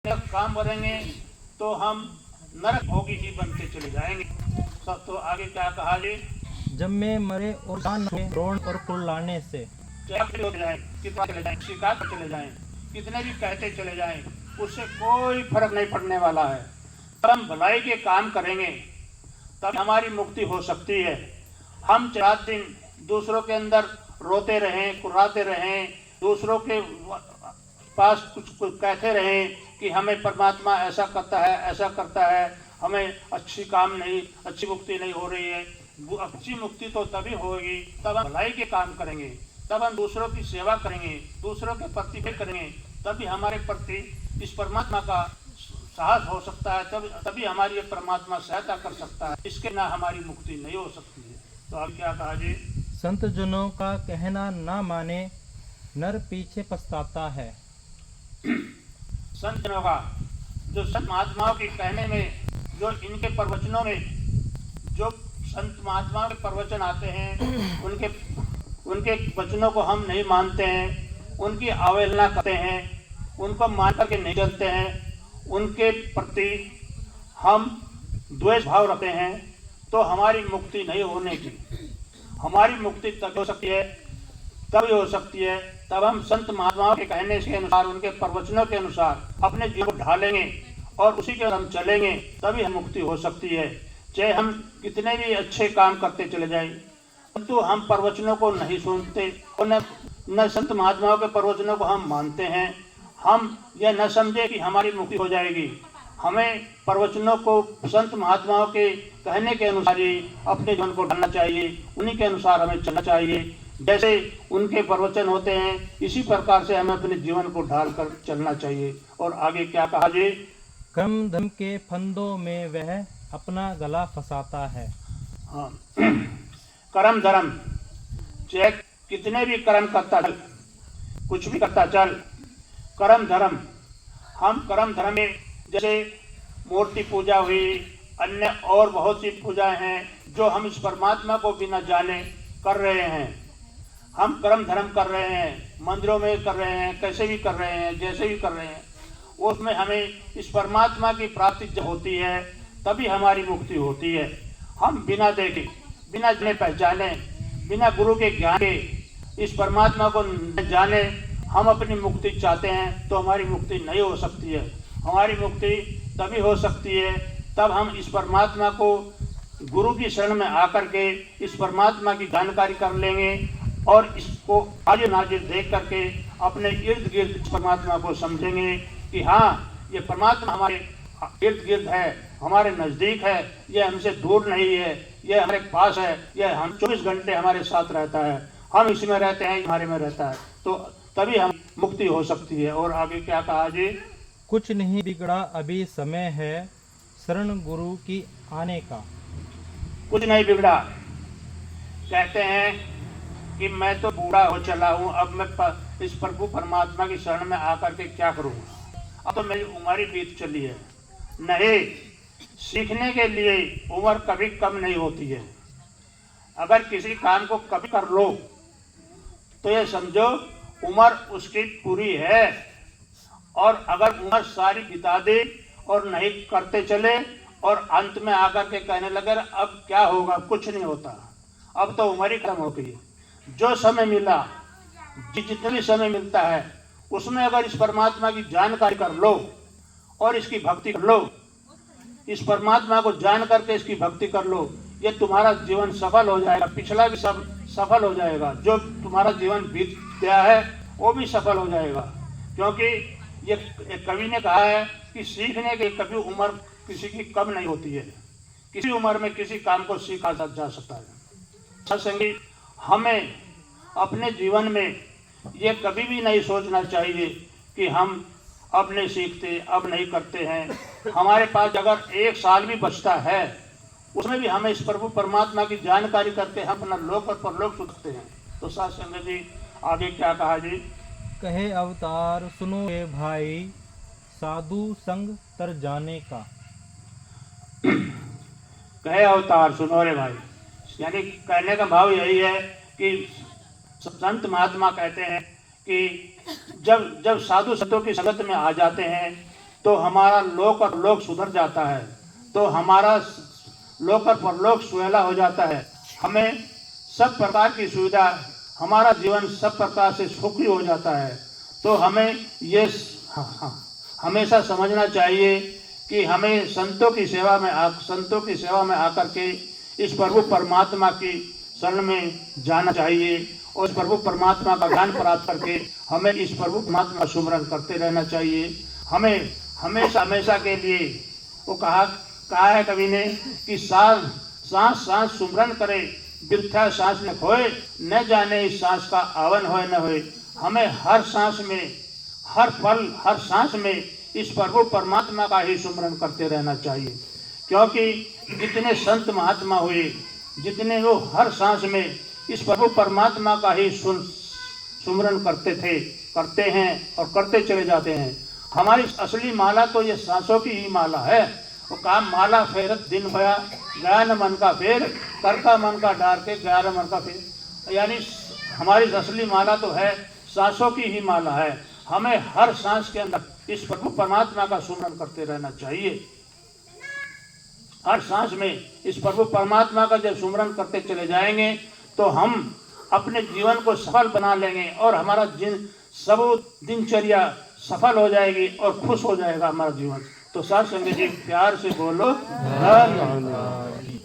काम करेंगे तो हम नरक भोगी ही बनते चले जाएंगे। सब तो आगे क्या कहा जी, जब मैं मरे और कान में रोण और कुर्लाने से चले जाए, कितना चले जाए, शिकार पर चले जाएं, कितने भी कहते चले जाएं, उससे कोई फर्क नहीं पड़ने वाला है। तब हम भलाई के काम करेंगे तब हमारी मुक्ति हो सकती है। हम 4 दिन दूसरों के अंदर रोते रहें, कुर्राते रहें, दूसरों के पास कुछ कहते रहें कि हमें परमात्मा ऐसा करता है, ऐसा करता है, हमें अच्छी मुक्ति नहीं हो रही है। अच्छी मुक्ति तो तभी होगी तब हम भलाई के काम करेंगे, तब हम दूसरों की सेवा करेंगे, दूसरों के प्रति भी करेंगे, तभी हमारे प्रति इस परमात्मा का साहस हो सकता है, तभी हमारी ये परमात्मा सहायता कर सकता है। इसके ना हमारी मुक्ति नहीं हो सकती है। तो अब क्या कहा जी, संत जनों का कहना ना माने नर पीछे पछताता है। संत जनों का, जो संत महात्माओं के कहने में, जो इनके प्रवचनों में, जो संत महात्माओं के प्रवचन आते हैं, उनके वचनों को हम नहीं मानते हैं, उनकी अवहेलना करते हैं, उनको मान करके नहीं चलते हैं, उनके प्रति हम द्वेष भाव रखते हैं, तो हमारी मुक्ति नहीं होने की। हमारी मुक्ति तब हो सकती है तब हम संत महात्माओं के कहने के अनुसार, उनके प्रवचनों के अनुसार अपने जीवन को ढालेंगे और उसी के हम चलेंगे, तभी हम मुक्ति हो सकती है। चाहे हम कितने भी अच्छे काम करते चले जाएं, परंतु हम प्रवचनों को नहीं सुनते और न संत महात्माओं के प्रवचनों को हम मानते हैं, हम यह न समझे कि हमारी मुक्ति हो जाएगी। हमें प्रवचनों को संत महात्माओं के कहने के अनुसार ही अपने जीवन को ढालना चाहिए, उन्हीं के अनुसार हमें चलना चाहिए। जैसे उनके प्रवचन होते हैं, इसी प्रकार से हमें अपने जीवन को ढाल कर चलना चाहिए। और आगे क्या कहा जी, कर्म धर्म के फंदों में वह अपना गला फंसाता है। हाँ, कर्म धर्म, चाहे कितने भी कर्म करता चल, कुछ भी करता चल, कर्म धर्म, हम कर्म धर्म में जैसे मूर्ति पूजा हुई, अन्य और बहुत सी पूजाएं हैं जो हम इस परमात्मा को बिना जाने कर रहे हैं। हम कर्म धर्म कर रहे हैं, मंदिरों में कर रहे हैं, कैसे भी कर रहे हैं, जैसे भी कर रहे हैं, उसमें हमें इस परमात्मा की प्राप्ति जब होती है तभी हमारी मुक्ति होती है। हम बिना देखे, बिना जाने पहचाने, बिना गुरु के ज्ञान के इस परमात्मा को न जाने हम अपनी मुक्ति चाहते हैं तो हमारी मुक्ति नहीं हो सकती है। हमारी मुक्ति तभी हो सकती है तब हम इस परमात्मा को गुरु की शरण में आकर के इस परमात्मा की जानकारी कर लेंगे और इसको हाजिर नाजिर देख करके अपने इर्द गिर्द इस परमात्मा को समझेंगे कि हाँ, ये परमात्मा हमारे इर्द गिर्द है, हमारे नज़दीक है, ये हमसे दूर नहीं है, ये हमारे पास है, ये हम 24 घंटे हमारे साथ रहता है, हम इसमें रहते हैं, हमारे में रहता है, तो तभी हम मुक्ति हो सकती है। और आगे क्या कहा जी, कुछ नहीं बिगड़ा अभी समय है शरण गुरु की आने का। कुछ नहीं बिगड़ा, कहते हैं कि मैं तो बूढ़ा हो चला हूँ, अब मैं इस प्रभु परमात्मा की शरण में आकर के क्या करूँगा, अब तो मेरी उम्र ही बीत चली है। नहीं, सीखने के लिए उम्र कभी कम नहीं होती है। अगर किसी काम को कभी कर लो तो ये समझो उम्र उसकी पूरी है, और अगर उम्र सारी बिता दे और नहीं करते चले और अंत में आकर के कहने लगे अब क्या होगा, कुछ नहीं होता, अब तो उम्र ही खत्म हो गई। जो समय मिला, जितना भी समय मिलता है, उसमें अगर इस परमात्मा की जानकारी कर लो और इसकी भक्ति कर लो, इस परमात्मा को जान करके इसकी भक्ति कर लो, ये तुम्हारा जीवन सफल हो जाएगा, पिछला भी सब सफल हो जाएगा, जो तुम्हारा जीवन बीत गया है वो भी सफल हो जाएगा। क्योंकि ये एक कवि ने कहा है कि सीखने की कभी उम्र किसी की कम नहीं होती है, किसी उम्र में किसी काम को सीखा जा सकता है। सत्संगी, हमें अपने जीवन में ये कभी भी नहीं सोचना चाहिए कि हम अब नहीं सीखते, अब नहीं करते हैं। हमारे पास अगर 1 साल भी बचता है, उसमें भी हमें इस प्रभु परमात्मा की जानकारी करके हम अपना लोक और परलोक सुनते हैं। तो साथ संगत जी, आगे क्या कहा जी, कहे अवतार सुनो ये भाई साधु संग तर जाने का। कहे अवतार सुनो रे भाई, यानी कहने का भाव यही है कि संत महात्मा कहते हैं कि जब साधु संतों की संगत में आ जाते हैं तो हमारा लोक और लोक सुधर जाता है, तो हमारा लोक और परलोक सुहेला हो जाता है। हमें सब प्रकार की सुविधा, हमारा जीवन सब प्रकार से सुखी हो जाता है। तो हमें ये हमेशा समझना चाहिए कि हमें संतों की सेवा में आकर के इस प्रभु परमात्मा की शरण में जाना चाहिए और प्रभु परमात्मा का ज्ञान प्राप्त करके हमें इस प्रभु परमात्मा का सुमरन करते रहना चाहिए। हमें हमेशा हमेशा के लिए वो कहा है कवि ने कि सांस सुमरन करे, वृथा सांस न खोए, न जाने इस सांस का आवन होए न होए। हमें हर सांस में, हर पल, हर सांस में इस प्रभु परमात्मा का ही सुमरन करते रहना चाहिए, क्योंकि जितने संत महात्मा हुए, जितने वो हर सांस में इस प्रभु परमात्मा का ही सुमरन करते थे, करते हैं और करते चले जाते हैं। हमारी असली माला तो ये सांसों की ही माला है। वो काम माला फेरत दिन भया, गया न मन का फेर, करता मन का डार के गया न मन का फेर। यानी हमारी असली माला तो है, सांसों की ही माला है। हमें हर सांस के अंदर इस प्रभु परमात्मा का सुमरन करते रहना चाहिए। हर सांस में इस प्रभु परमात्मा का जब सुमरन करते चले जाएंगे तो हम अपने जीवन को सफल बना लेंगे और हमारा सब दिनचर्या सफल हो जाएगी और खुश हो जाएगा हमारा जीवन। तो साथ संगत जी प्यार से बोलो धन्यवाद।